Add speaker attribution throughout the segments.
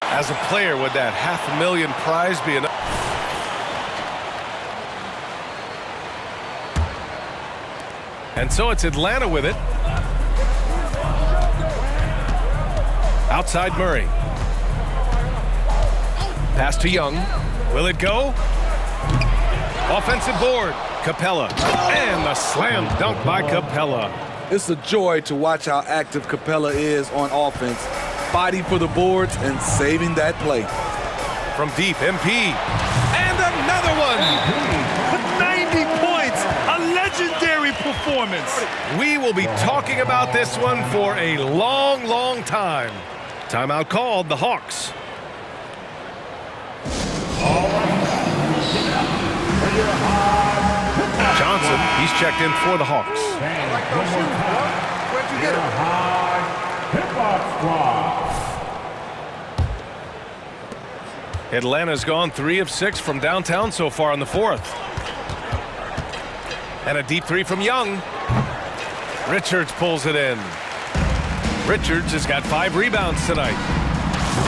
Speaker 1: As a player, would that $500,000 prize be enough? And so it's Atlanta with it. Outside Murray. Pass to Young. Will it go? Offensive board. Capella. And the slam dunk by Capella.
Speaker 2: It's a joy to watch how active Capella is on offense, fighting for the boards and saving that play.
Speaker 1: From deep, MP. And another one.
Speaker 3: 90 points. A legendary performance.
Speaker 1: We will be talking about this one for a long, long time. Timeout called, the Hawks. Johnson, he's checked in for the Hawks.
Speaker 4: Where'd you get him?
Speaker 1: Atlanta's gone 3 of 6 from downtown so far in the fourth. And a deep three from Young. Richards pulls it in. Richards has got 5 rebounds tonight.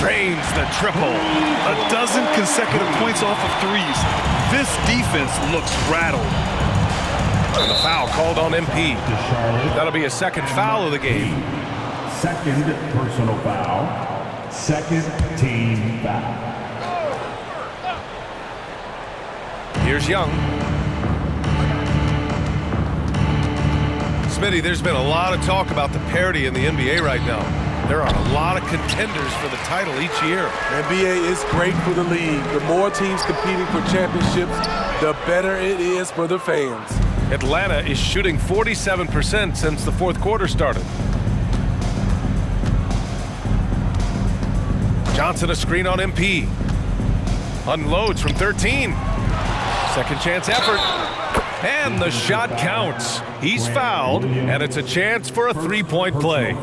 Speaker 1: Drains the triple.
Speaker 3: A dozen consecutive points off of threes. This defense looks rattled.
Speaker 1: And the foul called on MP. That'll be a second foul of the game.
Speaker 4: Second personal foul. Second team foul.
Speaker 1: Here's Young. Smitty, there's been a lot of talk about the parity in the NBA right now. There are a lot of contenders for the title each year.
Speaker 2: NBA is great for the league. The more teams competing for championships, the better it is for the fans.
Speaker 1: Atlanta is shooting 47% since the fourth quarter started. Johnson a screen on MP. Unloads from 13. Second chance effort. And the shot counts. He's fouled, and it's a chance for a three-point play.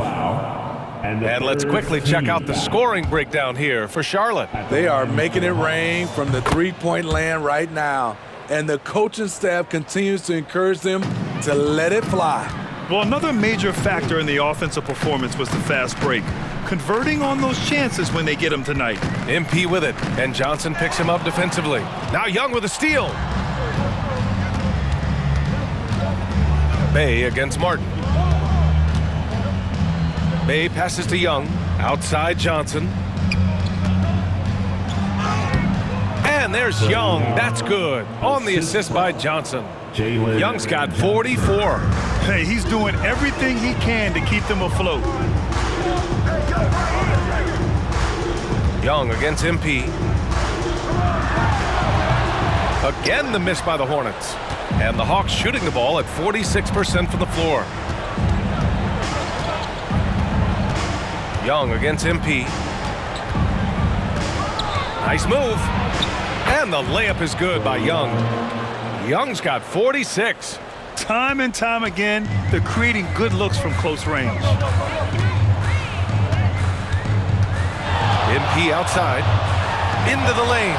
Speaker 1: And let's quickly check out the scoring breakdown here for Charlotte.
Speaker 2: They are making it rain from the three-point land right now. And the coaching staff continues to encourage them to let it fly.
Speaker 3: Well, another major factor in the offensive performance was the fast break. Converting on those chances when they get them tonight.
Speaker 1: MP with it, and Johnson picks him up defensively. Now Young with a steal. Bay against Martin. Bay passes to Young. Outside Johnson. And there's Young. That's good. On the assist by Johnson. Young's got 44.
Speaker 3: Hey, he's doing everything he can to keep them afloat.
Speaker 1: Young against MP. Again the miss by the Hornets. And the Hawks shooting the ball at 46% from the floor. Young against MP. Nice move. And the layup is good by Young. Young's got 46.
Speaker 3: Time and time again, they're creating good looks from close range.
Speaker 1: MP outside. Into the lane.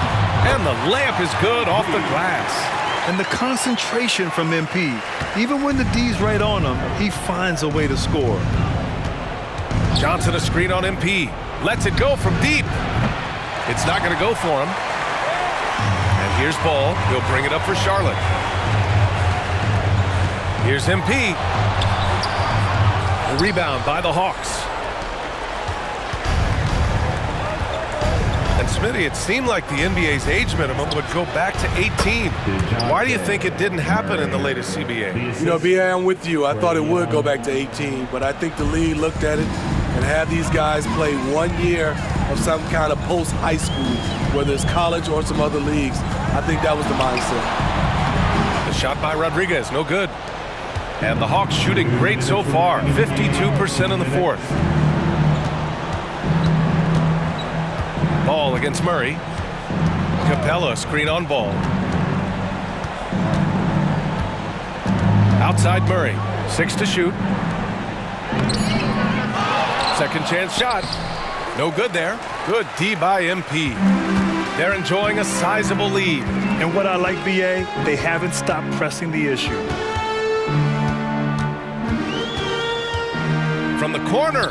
Speaker 1: And the layup is good off the glass.
Speaker 3: And the concentration from MP. Even when the D's right on him, he finds a way to score.
Speaker 1: Johnson a screen on MP. Lets it go from deep. It's not going to go for him. And here's Ball. He'll bring it up for Charlotte. Here's MP. The rebound by the Hawks. And Smitty, it seemed like the NBA's age minimum would go back to 18. Why do you think it didn't happen in the latest CBA?
Speaker 2: You know, B.A., I'm with you. I thought it would go back to 18, but I think the league looked at it and had these guys play 1 year of some kind of post-high school, whether it's college or some other leagues. I think that was the mindset.
Speaker 1: The shot by Rodriguez, no good. And the Hawks shooting great so far, 52% in the fourth. Ball against Murray. Capella screen on Ball. Outside Murray, 6 to shoot. Second chance shot. No good there. Good D by MP. They're enjoying a sizable lead.
Speaker 3: And what I like, B.A., they haven't stopped pressing the issue.
Speaker 1: From the corner.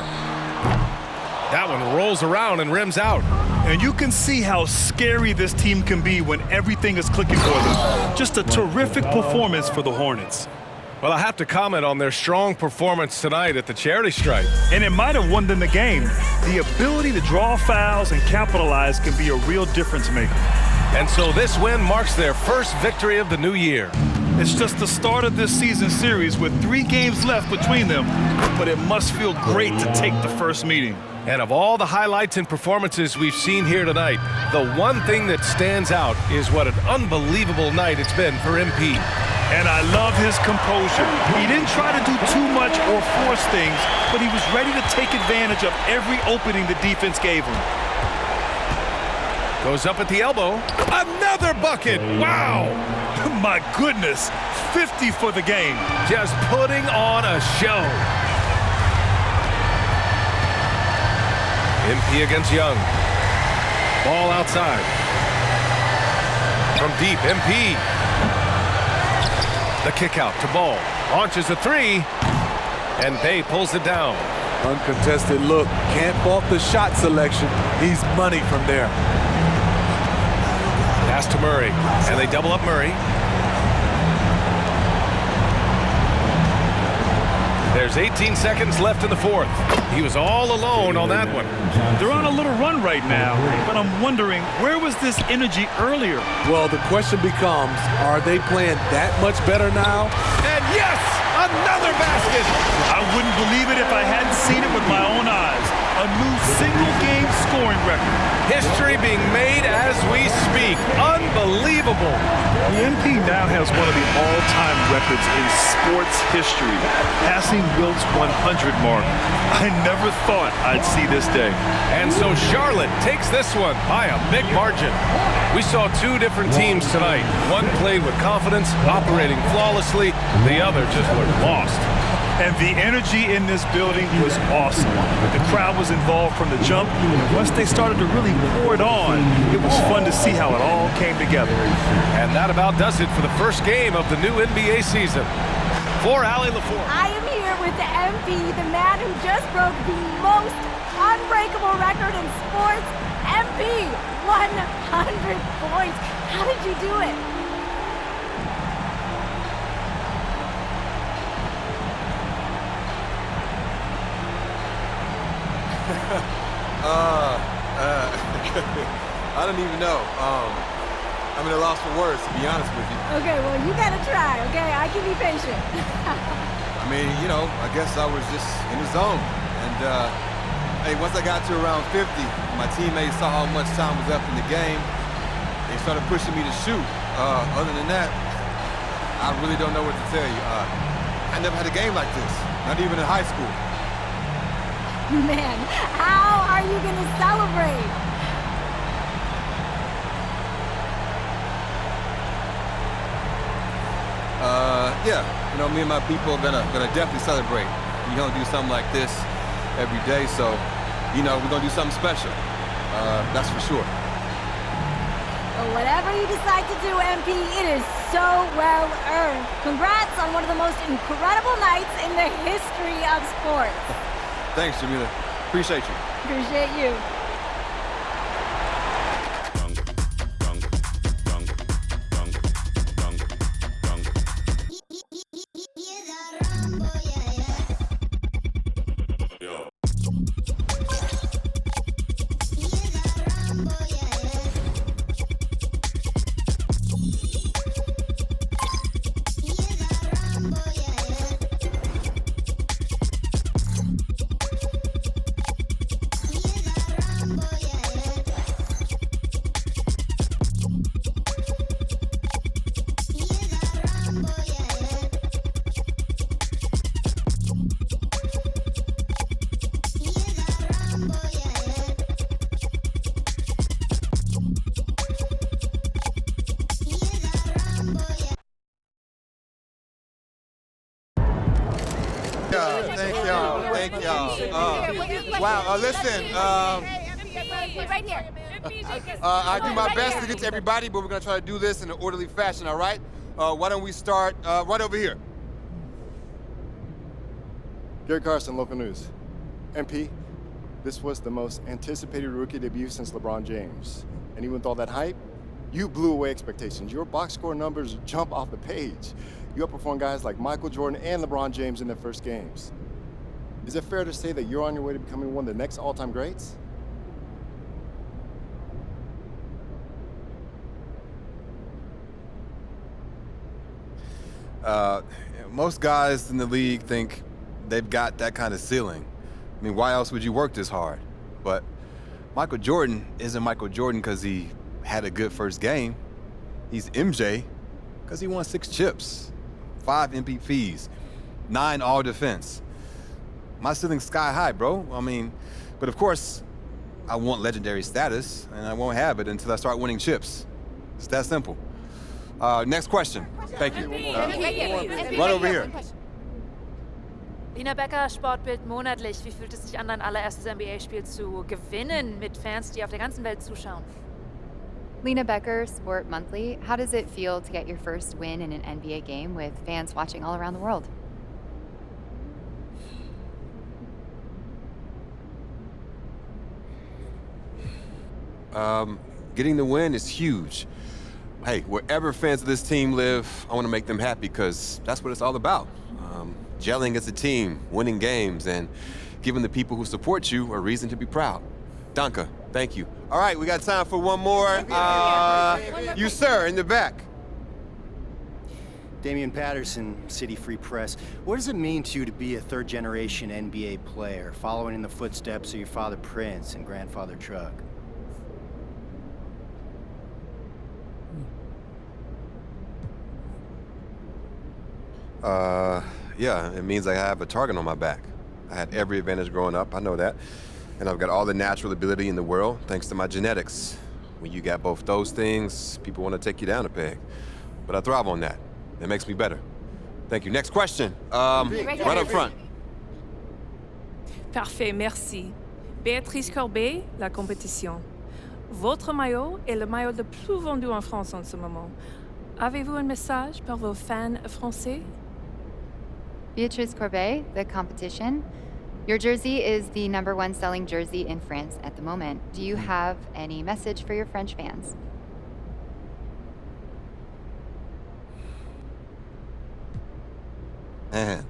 Speaker 1: That one rolls around and rims out.
Speaker 3: And you can see how scary this team can be when everything is clicking for them. Just a terrific performance for the Hornets.
Speaker 1: Well, I have to comment on their strong performance tonight at the charity stripe.
Speaker 3: And it might have won them the game. The ability to draw fouls and capitalize can be a real difference maker.
Speaker 1: And so this win marks their first victory of the new year.
Speaker 3: It's just the start of this season series with 3 games left between them, but it must feel great to take the first meeting.
Speaker 1: And of all the highlights and performances we've seen here tonight, the one thing that stands out is what an unbelievable night it's been for MP.
Speaker 3: And I love his composure. He didn't try to do too much or force things, but he was ready to take advantage of every opening the defense gave him.
Speaker 1: Goes up at the elbow. Another bucket! Wow!
Speaker 3: My goodness, 50 for the game.
Speaker 1: Just putting on a show. MP against Young. Ball outside. From deep, MP. The kick out to Ball. Launches a 3. And Bay pulls it down.
Speaker 2: Uncontested look. Can't fault the shot selection. He's money from there.
Speaker 1: Pass to Murray. And they double up Murray. There's 18 seconds left in the fourth. He was all alone on that one.
Speaker 3: They're on a little run right now, but I'm wondering, where was this energy earlier?
Speaker 2: Well, the question becomes, are they playing that much better now?
Speaker 1: And yes, another basket.
Speaker 3: I wouldn't believe it if I hadn't seen it with my own eyes. A new single-game scoring record.
Speaker 1: History being made as we speak. Unbelievable.
Speaker 3: The MP now has one of the all-time records in sports history, passing Wilt's 100 mark. I never thought I'd see this day.
Speaker 1: And so Charlotte takes this one by a big margin. We saw 2 different teams tonight. One played with confidence, operating flawlessly. The other just looked lost.
Speaker 3: And the energy in this building was awesome. The crowd was involved from the jump, and once they started to really pour it on, it was fun to see how it all came together.
Speaker 1: And that about does it for the first game of the new NBA season. For Allie LaForge.
Speaker 5: I am here with the MP, the man who just broke the most unbreakable record in sports. MP, 100 points. How did you do it?
Speaker 6: I don't even know. I'm at a loss for words, to be honest with you.
Speaker 5: Okay, well, you gotta try, okay? I can be patient.
Speaker 6: I mean, you know, I guess I was just in the zone. And, hey, once I got to around 50, my teammates saw how much time was left in the game. They started pushing me to shoot. Other than that, I really don't know what to tell you. I never had a game like this, not even in high school.
Speaker 5: Man, how are you gonna celebrate?
Speaker 6: Yeah, you know, me and my people are gonna definitely celebrate. We don't do something like this every day, so, you know, we're gonna do something special. That's for sure.
Speaker 5: Well, whatever you decide to do, MP, it is so well earned. Congrats on one of the most incredible nights in the history of sports.
Speaker 6: Thanks, Jamila. Appreciate you.
Speaker 5: Appreciate you.
Speaker 6: Thank y'all. Wow, listen,
Speaker 5: Right here.
Speaker 6: I do my best to get to everybody, but we're gonna try to do this in an orderly fashion, all right? Why don't we start right over here?
Speaker 7: Gary Carson, local news. MP, This was the most anticipated rookie debut since LeBron James. And even with all that hype, you blew away expectations. Your box score numbers jump off the page. You outperformed guys like Michael Jordan and LeBron James in their first games. Is it fair to say that you're on your way to becoming one of the next all-time greats?
Speaker 6: Most guys in the league think they've got that kind of ceiling. I mean, why else would you work this hard? But Michael Jordan isn't Michael Jordan because he had a good first game. He's MJ because he won 6 chips, 5 MVPs, 9 all-defense. My ceiling's sky high, bro. I mean, but of course, I want legendary status, and I won't have it until I start winning chips. It's that simple. Next question. Thank you. Right over here.
Speaker 8: Lina Becker, Sportbild monatlich. Wie fühlt es sich an, dein allererstes NBA-Spiel zu gewinnen mit Fans, die auf der ganzen Welt zuschauen?
Speaker 9: Lena Becker, Sport Monthly. How does it feel to get your first win in an NBA game with fans watching all around the world?
Speaker 6: Getting the win is huge. Hey, wherever fans of this team live, I want to make them happy because that's what it's all about. Gelling as a team, winning games, and giving the people who support you a reason to be proud. Danke, thank you. All right, we got time for one more. You, sir, in the back.
Speaker 10: Damian Patterson, City Free Press. What does it mean to you to be a third-generation NBA player, following in the footsteps of your father Prince and grandfather Chuck?
Speaker 6: Yeah, it means I have a target on my back. I had every advantage growing up, I know that. And I've got all the natural ability in the world thanks to my genetics. When you got both those things, people want to take you down a peg. But I thrive on that. It makes me better. Thank you. Next question. Right up front.
Speaker 11: Parfait, merci. Béatrice Corbet, La Compétition. Votre maillot est le maillot le plus vendu en France en ce moment. Avez-vous un message pour vos fans français?
Speaker 9: Beatrice Corbet, The Competition. Your jersey is the #1 selling jersey in France at the moment. Do you have any message for your French fans?
Speaker 6: Man,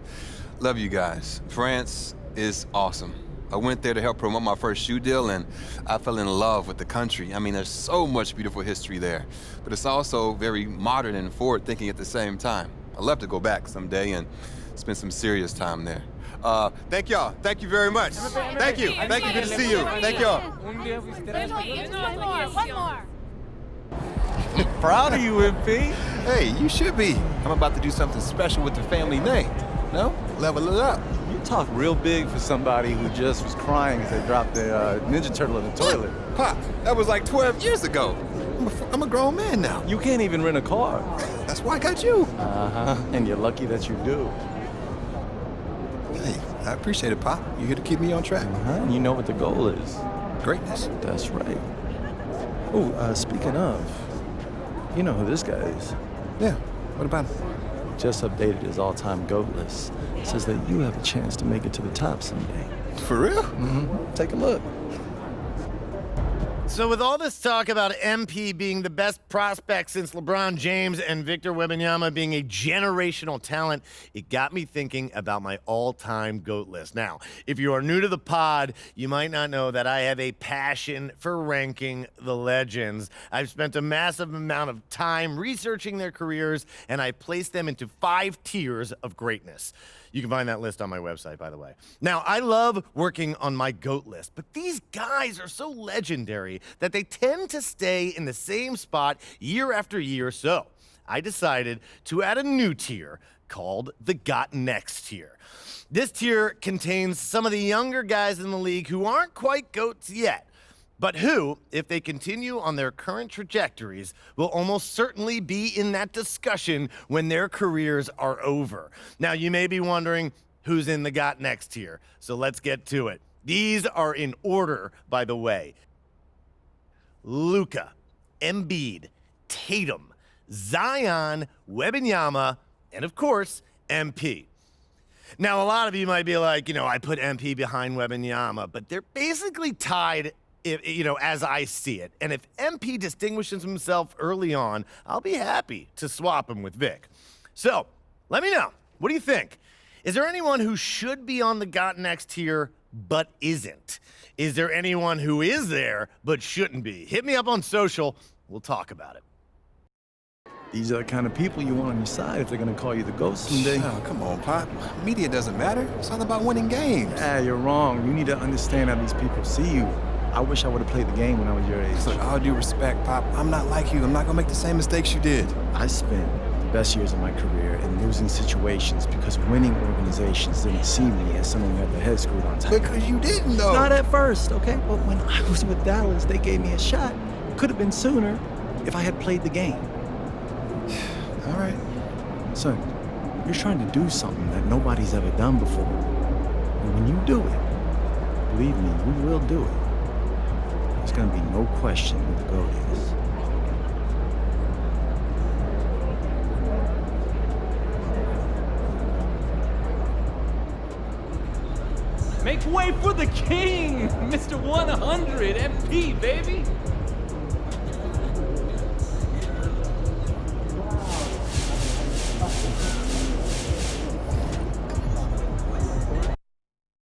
Speaker 6: love you guys. France is awesome. I went there to help promote my first shoe deal, and I fell in love with the country. I mean, there's so much beautiful history there, but it's also very modern and forward-thinking at the same time. I'd love to go back someday and spend some serious time there. Thank y'all. Thank you very much. Thank you. Thank you. Good to see you. Thank y'all.
Speaker 5: One more.
Speaker 12: Proud of you, MP.
Speaker 6: Hey, you should be. I'm about to do something special with the family name. No? Level it up.
Speaker 12: You talk real big for somebody who just was crying as they dropped the Ninja Turtle in the toilet.
Speaker 6: Pop, that was like 12 years ago. I'm a grown man now.
Speaker 12: You can't even rent a car.
Speaker 6: That's why I got you.
Speaker 12: Uh-huh, and you're lucky that you do.
Speaker 6: Hey, I appreciate it, Pop. You're here to keep me on track.
Speaker 12: And you know what the goal is.
Speaker 6: Greatness.
Speaker 12: That's right. Oh, speaking of, you know who this guy is.
Speaker 6: Yeah, what about him?
Speaker 12: Just updated his all-time GOAT list. Says that you have a chance to make it to the top someday.
Speaker 6: For real?
Speaker 12: Mm-hmm. Take a look.
Speaker 13: So with all this talk about MP being the best prospect since LeBron James and Victor Wembanyama being a generational talent, it got me thinking about my all-time GOAT list. Now, if you are new to the pod, you might not know that I have a passion for ranking the legends. I've spent a massive amount of time researching their careers, and I placed them into 5 tiers of greatness. You can find that list on my website, by the way. Now, I love working on my GOAT list, but these guys are so legendary that they tend to stay in the same spot year after year. So I decided to add a new tier called the Got Next tier. This tier contains some of the younger guys in the league who aren't quite GOATs yet, but who, if they continue on their current trajectories, will almost certainly be in that discussion when their careers are over. Now, you may be wondering who's in the Got Next tier, so let's get to it. These are in order, by the way. Luka, Embiid, Tatum, Zion, Wembanyama, and of course, MP. Now, a lot of you might be like, I put MP behind Wembanyama, but they're basically tied, as I see it. And if MP distinguishes himself early on, I'll be happy to swap him with Vic. So, let me know. What do you think? Is there anyone who should be on the Got Next tier but isn't? Is there anyone who is there but shouldn't be? Hit me up on social. We'll talk about it.
Speaker 12: These are the kind of people you want on your side if they're going to call you the GOAT someday.
Speaker 6: Oh, come on, Pop. Media doesn't matter. It's all about winning games.
Speaker 12: Yeah, you're wrong. You need to understand how these people see you. I wish I would have played the game when I was your age.
Speaker 6: Look, all due respect, Pop, I'm not like you. I'm not going to make the same mistakes you did.
Speaker 12: I spent the best years of my career in losing situations because winning organizations didn't see me as someone who had their head screwed on tight.
Speaker 6: Because you didn't, though.
Speaker 12: Not at first, okay? But when I was with Dallas, they gave me a shot. Could have been sooner if I had played the game.
Speaker 6: All right.
Speaker 12: Son, you're trying to do something that nobody's ever done before. And when you do it, believe me, you will do it. There's gonna be no question who the GOAT
Speaker 14: is. Make way for the king, Mr. 100 MP, baby.